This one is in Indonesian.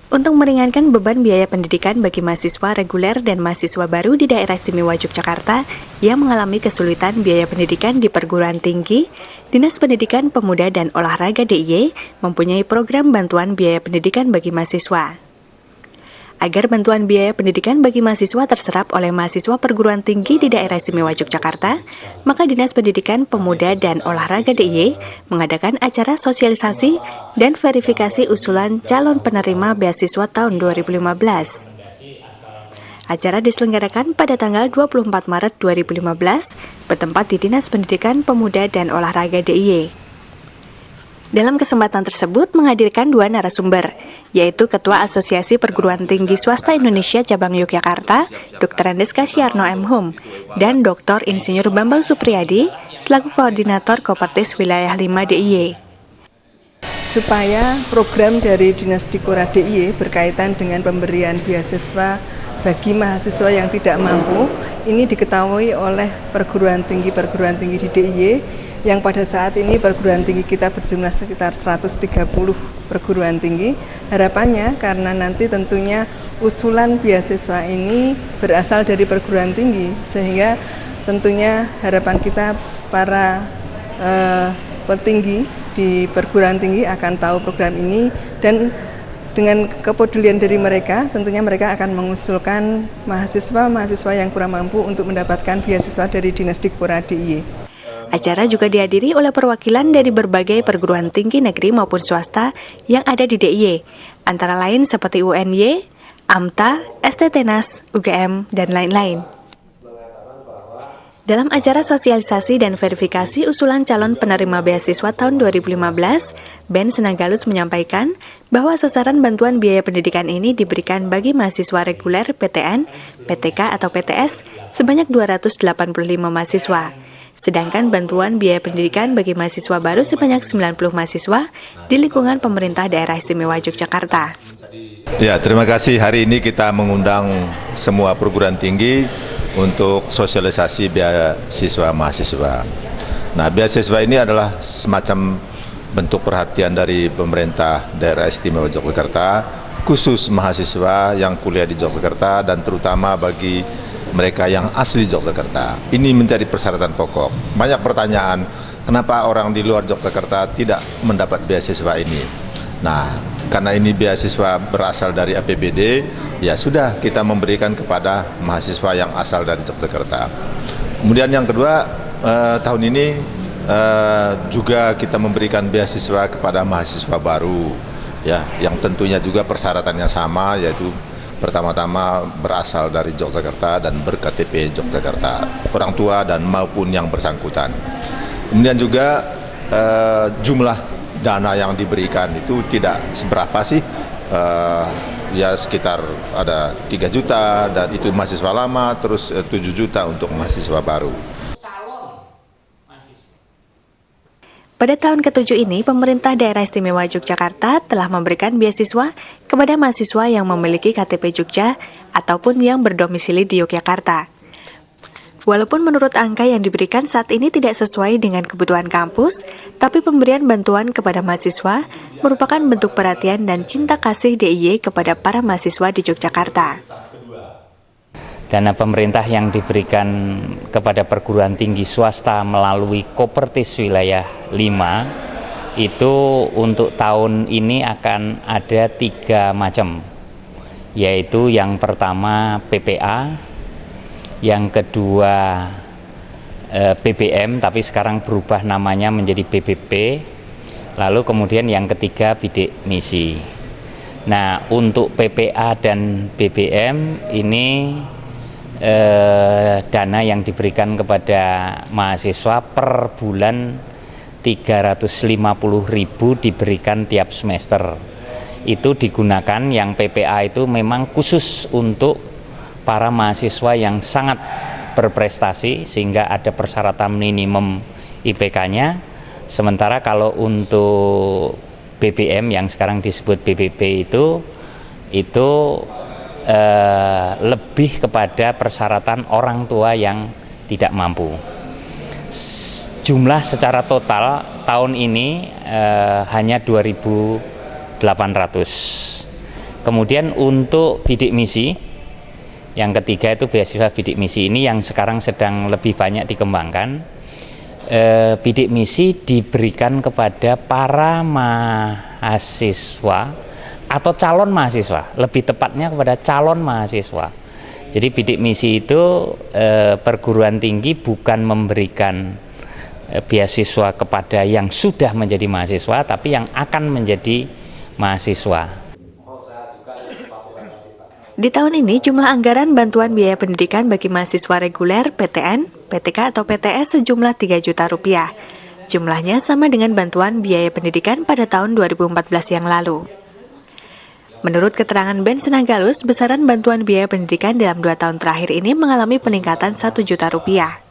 Untuk meringankan beban biaya pendidikan bagi mahasiswa reguler dan mahasiswa baru di Daerah Istimewa Yogyakarta yang mengalami kesulitan biaya pendidikan di perguruan tinggi, Dinas Pendidikan Pemuda dan Olahraga DIY mempunyai program bantuan biaya pendidikan bagi mahasiswa. Agar bantuan biaya pendidikan bagi mahasiswa terserap oleh mahasiswa perguruan tinggi di Daerah Istimewa Yogyakarta, maka Dinas Pendidikan Pemuda dan Olahraga DIY mengadakan acara sosialisasi dan verifikasi usulan calon penerima beasiswa tahun 2015. Acara diselenggarakan pada tanggal 24 Maret 2015, bertempat di Dinas Pendidikan Pemuda dan Olahraga DIY. Dalam kesempatan tersebut menghadirkan dua narasumber, yaitu Ketua Asosiasi Perguruan Tinggi Swasta Indonesia Cabang Yogyakarta, Dr. Andes Kasyarno M. Hum, dan Dr. Insinyur Bambang Supriyadi, selaku Koordinator Kopertis Wilayah 5 DIY. Supaya program dari Dinas Dikora DIY berkaitan dengan pemberian beasiswa bagi mahasiswa yang tidak mampu, ini diketahui oleh perguruan tinggi di DIY, yang pada saat ini perguruan tinggi kita berjumlah sekitar 130 perguruan tinggi. Harapannya karena nanti tentunya usulan beasiswa ini berasal dari perguruan tinggi, sehingga tentunya harapan kita para petinggi di perguruan tinggi akan tahu program ini, dan dengan kepedulian dari mereka, tentunya mereka akan mengusulkan mahasiswa yang kurang mampu untuk mendapatkan beasiswa dari Dinas Dikora DIY. Acara juga dihadiri oleh perwakilan dari berbagai perguruan tinggi negeri maupun swasta yang ada di DIY, antara lain seperti UNY, AMTA, STTNAS, UGM, dan lain-lain. Dalam acara sosialisasi dan verifikasi usulan calon penerima beasiswa tahun 2015, Ben Senanggalus menyampaikan bahwa sasaran bantuan biaya pendidikan ini diberikan bagi mahasiswa reguler PTN, PTK atau PTS sebanyak 285 mahasiswa. Sedangkan bantuan biaya pendidikan bagi mahasiswa baru sebanyak 90 mahasiswa di lingkungan pemerintah Daerah Istimewa Yogyakarta. Ya, terima kasih. Hari ini kita mengundang semua perguruan tinggi untuk sosialisasi beasiswa mahasiswa. Nah, beasiswa ini adalah semacam bentuk perhatian dari pemerintah Daerah Istimewa Yogyakarta, khusus mahasiswa yang kuliah di Yogyakarta dan terutama bagi mereka yang asli Yogyakarta. Ini menjadi persyaratan pokok. Banyak pertanyaan, kenapa orang di luar Yogyakarta tidak mendapat beasiswa ini? Nah, karena ini beasiswa berasal dari APBD, ya sudah kita memberikan kepada mahasiswa yang asal dari Yogyakarta. Kemudian yang kedua, tahun ini juga kita memberikan beasiswa kepada mahasiswa baru, ya, yang tentunya juga persyaratannya sama, yaitu pertama-tama berasal dari Yogyakarta dan ber-KTP Yogyakarta, orang tua dan maupun yang bersangkutan. Kemudian juga jumlah dana yang diberikan itu tidak seberapa sih, ya sekitar ada 3 juta dan itu mahasiswa lama, terus 7 juta untuk mahasiswa baru. Pada tahun ke-7 ini, pemerintah Daerah Istimewa Yogyakarta telah memberikan beasiswa kepada mahasiswa yang memiliki KTP Jogja ataupun yang berdomisili di Yogyakarta. Walaupun menurut angka yang diberikan saat ini tidak sesuai dengan kebutuhan kampus, tapi pemberian bantuan kepada mahasiswa merupakan bentuk perhatian dan cinta kasih DIY kepada para mahasiswa di Yogyakarta. Dana pemerintah yang diberikan kepada perguruan tinggi swasta melalui Kopertis Wilayah 5 itu untuk tahun ini akan ada 3 macam, yaitu yang pertama PPA, yang kedua BBM tapi sekarang berubah namanya menjadi BBP, lalu kemudian yang ketiga bidik misi. Nah, untuk PPA dan BBM ini dana yang diberikan kepada mahasiswa per bulan 350.000 diberikan tiap semester. Itu digunakan, yang PPA itu memang khusus untuk para mahasiswa yang sangat berprestasi sehingga ada persyaratan minimum IPK-nya. Sementara kalau untuk BBM yang sekarang disebut BBP itu lebih kepada persyaratan orang tua yang tidak mampu. Jumlah secara total tahun ini hanya 2.800. Kemudian untuk bidik misi, yang ketiga itu beasiswa bidik misi ini yang sekarang sedang lebih banyak dikembangkan. Bidik misi diberikan kepada para mahasiswa atau calon mahasiswa, lebih tepatnya kepada calon mahasiswa. Jadi bidik misi itu perguruan tinggi bukan memberikan beasiswa kepada yang sudah menjadi mahasiswa, tapi yang akan menjadi mahasiswa. Di tahun ini, jumlah anggaran bantuan biaya pendidikan bagi mahasiswa reguler, PTN, PTK atau PTS sejumlah 3 juta rupiah. Jumlahnya sama dengan bantuan biaya pendidikan pada tahun 2014 yang lalu. Menurut keterangan Ben Senanggalus, besaran bantuan biaya pendidikan dalam 2 tahun terakhir ini mengalami peningkatan 1 juta rupiah.